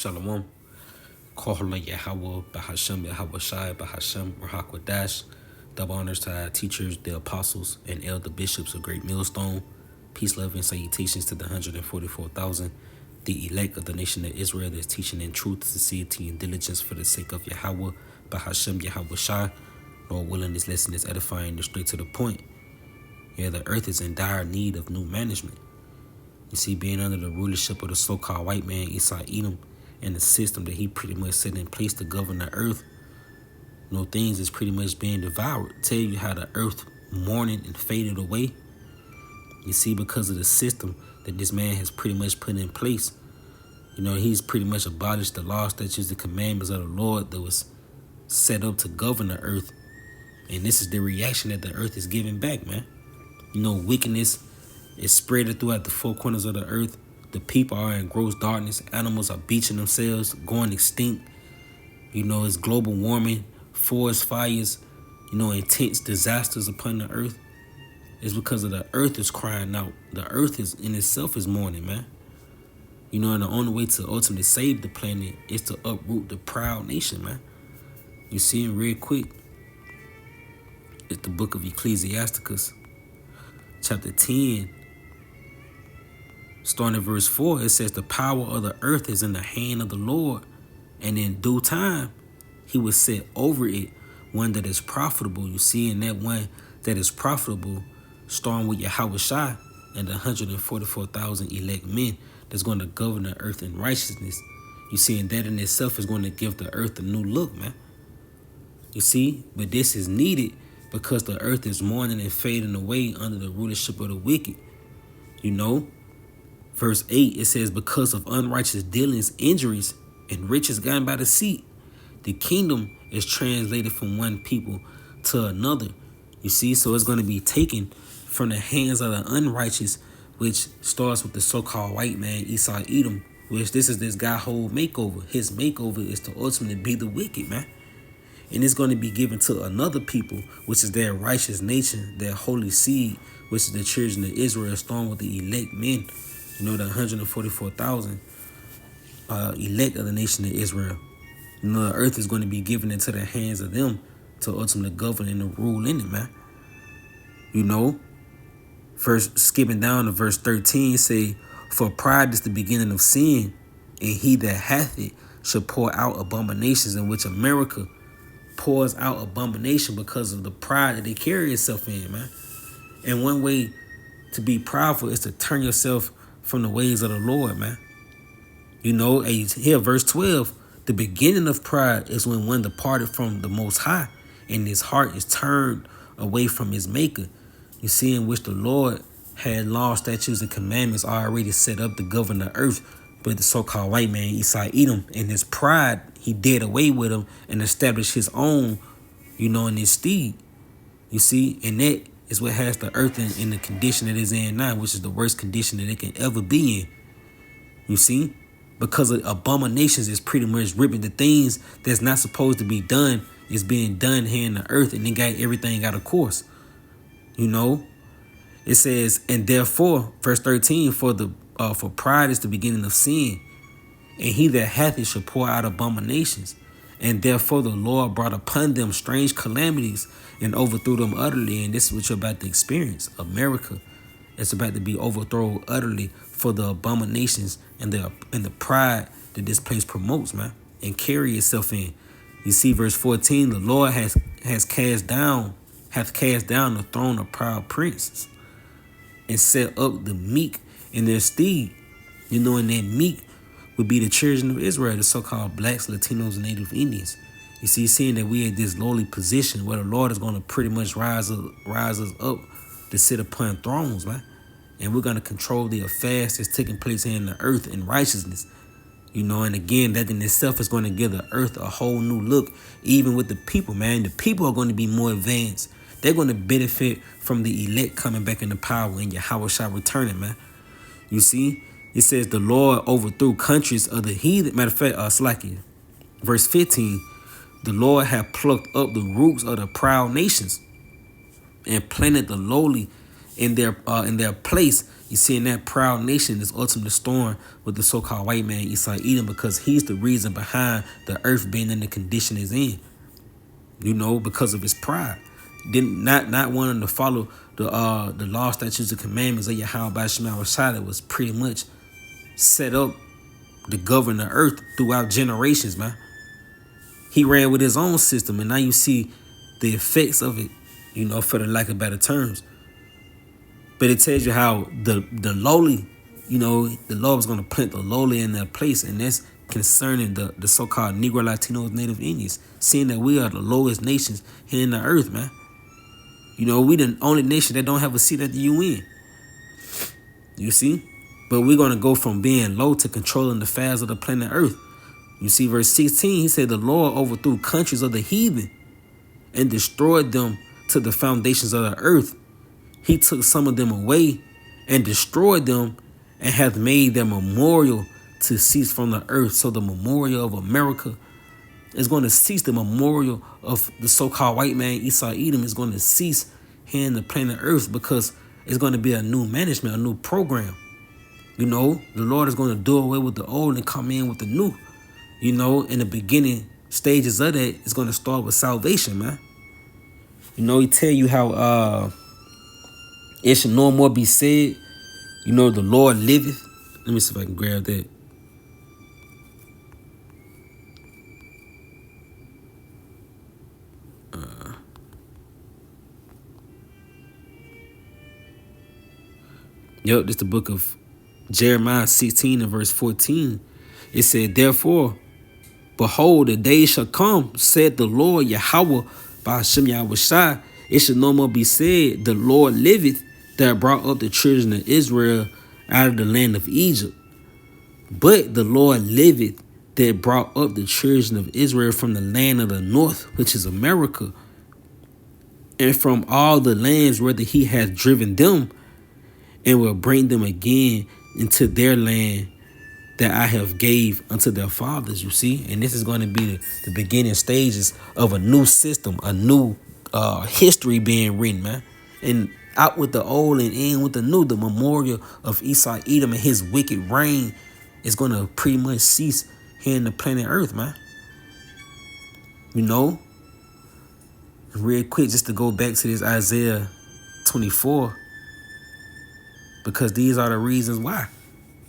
Shalom. Kohala Yahweh, Bahashem Yahweh Shai, Bahashem Rahakwadash. Double honors to our teachers, the apostles, and elder bishops of Great Millstone. Peace, love, and salutations to the 144,000, the elect of the nation of Israel that's teaching in truth, sincerity, and diligence for the sake of Yahweh, Bahashem Yahweh Shai. Lord willing, this lesson is edifying and straight to the point. Yeah, the earth is in dire need of new management. You see, being under the rulership of the so-called white man, Esau Edom, and the system that he pretty much set in place to govern the earth, things is pretty much being devoured. Tell you how the earth mourning and faded away. You see, because of the system that this man has pretty much put in place. He's pretty much abolished the law, statutes, the commandments of the Lord that was set up to govern the earth. And this is the reaction that the earth is giving back, man. Wickedness is spread throughout the four corners of the earth. The people are in gross darkness. Animals are beaching themselves, going extinct. It's global warming, forest fires, intense disasters upon the earth. It's because of the earth is crying out. The earth is in itself is mourning, man. And the only way to ultimately save the planet is to uproot the proud nation, man. You see it real quick. It's the book of Ecclesiasticus, chapter 10. Starting at verse 4, it says, the power of the earth is in the hand of the Lord, and in due time he will set over it one that is profitable. You see, and that one that is profitable, starting with Yahweh Shai and the 144,000 elect men that's going to govern the earth in righteousness. You see, and that in itself is going to give the earth a new look, man. You see, but this is needed because the earth is mourning and fading away under the rulership of the wicked. Verse 8, it says, because of unrighteous dealings, injuries, and riches gotten by deceit, the kingdom is translated from one people to another. You see, so it's going to be taken from the hands of the unrighteous, which starts with the so-called white man, Esau Edom, which this is this guy whole makeover. His makeover is to ultimately be the wicked, man. And it's going to be given to another people, which is their righteous nation, their holy seed, which is the children of Israel, stormed with the elect men. The 144,000 elect of the nation of Israel. The earth is going to be given into the hands of them to ultimately govern and rule in it, man. First skipping down to verse 13, say, for pride is the beginning of sin, and he that hath it shall pour out abominations, in which America pours out abomination because of the pride that they carry itself in, man. And one way to be prideful is to turn yourself from the ways of the Lord, man. Here, verse 12, the beginning of pride is when one departed from the Most High, and his heart is turned away from his maker. You see, in which the Lord had law, statutes, and commandments already set up to govern the earth, but the so-called white man, Esau Edom, in his pride, he did away with them and established his own, in his stead. You see, and that is what has the earth in the condition it is in now, which is the worst condition that it can ever be in. You see? Because of abominations is pretty much ripping the things that's not supposed to be done is being done here in the earth, and then got everything out of course. It says, and therefore, verse 13, for pride is the beginning of sin, and he that hath it shall pour out abominations. And therefore the Lord brought upon them strange calamities and overthrew them utterly. And this is what you're about to experience. America is about to be overthrown utterly for the abominations and the pride that this place promotes, man, and carry itself in. You see, verse 14, the Lord hath cast down the throne of proud princes and set up the meek in their stead. And that meek would be the children of Israel, the so-called blacks, Latinos, and Native Indians. You see, seeing that we are in this lowly position where the Lord is going to pretty much rise us up to sit upon thrones, man. And we're going to control the affairs that's taking place here in the earth in righteousness. And again, that in itself is going to give the earth a whole new look, even with the people, man. The people are going to be more advanced. They're going to benefit from the elect coming back into power and Yahweh Shai returning, man. You see? It says the Lord overthrew countries of the heathen. Matter of fact, Slacky. Verse 15, the Lord had plucked up the roots of the proud nations and planted the lowly in their place. You see, in that proud nation is ultimately storm with the so-called white man Esau Edom, because he's the reason behind the earth being in the condition it's in. Because of his pride, not wanting to follow the law, statutes, and commandments of Yahweh Bashim Shai that was pretty much set up to govern the earth throughout generations, man. He ran with his own system, and now you see the effects of it, for the lack of better terms. But it tells you how the lowly, the Lord was going to plant the lowly in their place, and that's concerning the so-called Negro, Latinos, Native Indians, seeing that we are the lowest nations here in the earth, man. We the only nation that don't have a seat at the UN. You see? But we're going to go from being low to controlling the affairs of the planet Earth. You see, verse 16, he said, the Lord overthrew countries of the heathen and destroyed them to the foundations of the earth. He took some of them away and destroyed them and hath made their memorial to cease from the earth. So the memorial of America is going to cease. The memorial of the so-called white man Esau Edom is going to cease here in the planet Earth, because it's going to be a new management, a new program. The Lord is going to do away with the old and come in with the new. In the beginning stages of that, it's going to start with salvation, man. He tell you how it should no more be said, the Lord liveth. Let me see if I can grab that. This is the book of Jeremiah 16 and verse 14. It said, therefore, behold, the day shall come, said the Lord Yahweh by Hashem Yahweh Shai. It should no more be said, the Lord liveth, that brought up the children of Israel out of the land of Egypt. But the Lord liveth, that brought up the children of Israel from the land of the north, which is America, and from all the lands whither he hath driven them, and will bring them again into their land that I have gave unto their fathers, you see. And this is going to be the beginning stages of a new system, a new history being written, man. And out with the old and in with the new. The memorial of Esau Edom and his wicked reign is going to pretty much cease here in the planet Earth, man. Real quick, just to go back to this Isaiah 24, because these are the reasons why.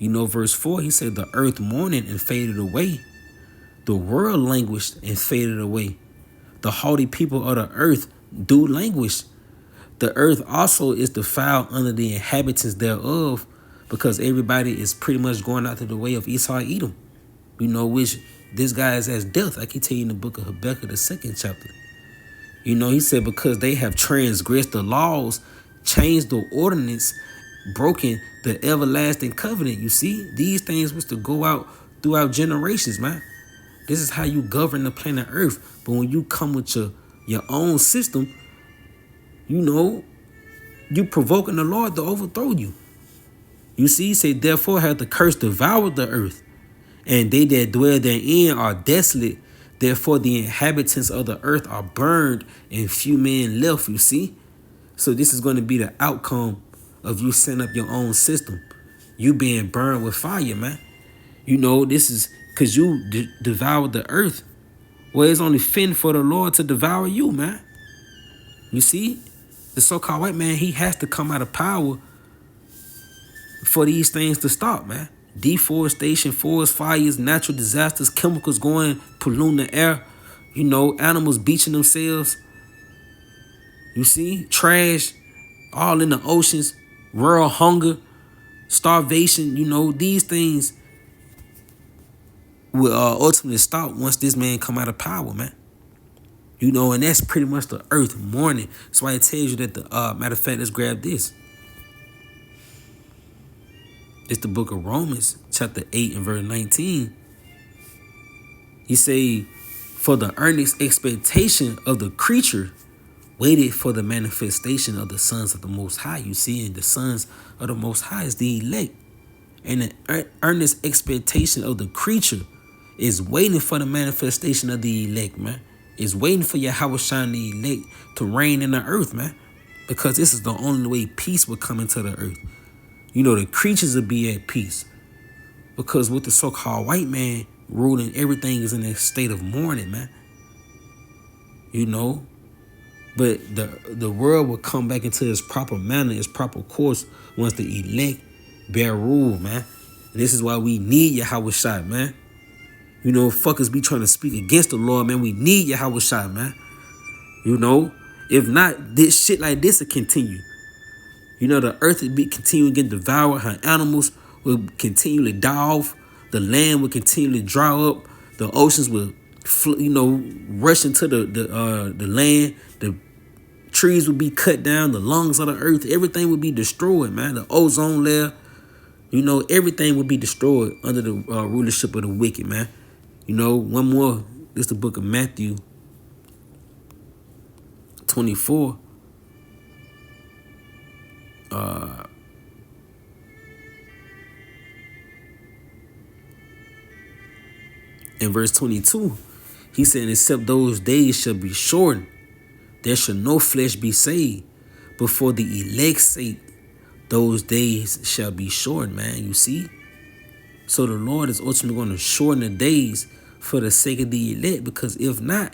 Verse 4, he said, the earth mourned and faded away. The world languished and faded away. The haughty people of the earth do languish. The earth also is defiled under the inhabitants thereof, because everybody is pretty much going out to the way of Esau Edom, which this guy is as death. I can tell you in the book of Habakkuk, the 2nd chapter. He said, because they have transgressed the laws, changed the ordinance, broken the everlasting covenant. You see, these things was to go out throughout generations, man. This is how you govern the planet Earth. But when you come with your own system, you provoking the Lord to overthrow you. You see, he said, therefore hath the curse devoured the earth, and they that dwell therein are desolate. Therefore the inhabitants of the earth are burned, and few men left, you see. So this is going to be the outcome of you setting up your own system. You being burned with fire, man. This is because you devoured the earth. Well, it's only fitting for the Lord to devour you, man. You see, the so-called white man, he has to come out of power for these things to stop, man. Deforestation, forest fires, natural disasters, chemicals going, polluting the air, animals beaching themselves. You see, trash all in the oceans, world hunger, starvation, these things will ultimately stop once this man come out of power, man. And that's pretty much the earth mourning. That's why it tells you that matter of fact, let's grab this. It's the book of Romans, chapter 8 and verse 19. He say, for the earnest expectation of the creature waited for the manifestation of the sons of the Most High. You see, and the sons of the Most High is the elect. And the earnest expectation of the creature is waiting for the manifestation of the elect, man. Is waiting for Yahweh Shai, the elect, to reign in the earth, man. Because this is the only way peace will come into the earth. You know, the creatures will be at peace. Because with the so-called white man ruling, everything is in a state of mourning, man. You know? But the world will come back into its proper manner, its proper course, once the elect bear rule, man. And this is why we need Yahweh Shai, man. You know, fuckers be trying to speak against the Lord, man. We need Yahweh Shai, man. You know? If not, this shit like this will continue. You know, the earth will be continuing to get devoured. Her animals will continually die off. The land will continually dry up. The oceans will, rush into the land. The trees will be cut down. The lungs of the earth, everything will be destroyed, man. The ozone layer, everything will be destroyed under the rulership of the wicked, man. You know, one more. This is the book of Matthew 24. In verse 22, he said, except those days shall be shortened, there shall no flesh be saved. But for the elect's sake, those days shall be shortened, man. You see? So the Lord is ultimately going to shorten the days for the sake of the elect. Because if not,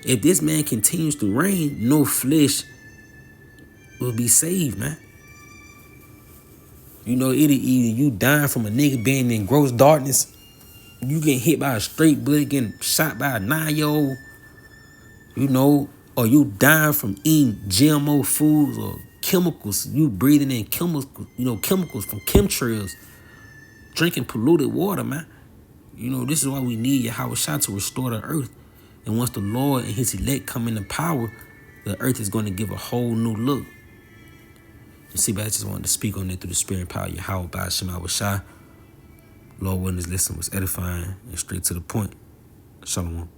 if this man continues to reign, no flesh will be saved, man. You know, either you dying from a nigga being in gross darkness, you getting hit by a straight bullet, getting shot by a 9-year-old, or you dying from eating GMO foods or chemicals, you breathing in chemicals from chemtrails, drinking polluted water, man. This is why we need Yahweh Shai to restore the earth. And once the Lord and his elect come into power, the earth is going to give a whole new look. You see, but I just wanted to speak on it through the spirit and power of Yahweh by Shema Shai. Lord willing, this lesson was edifying and straight to the point. Shalom.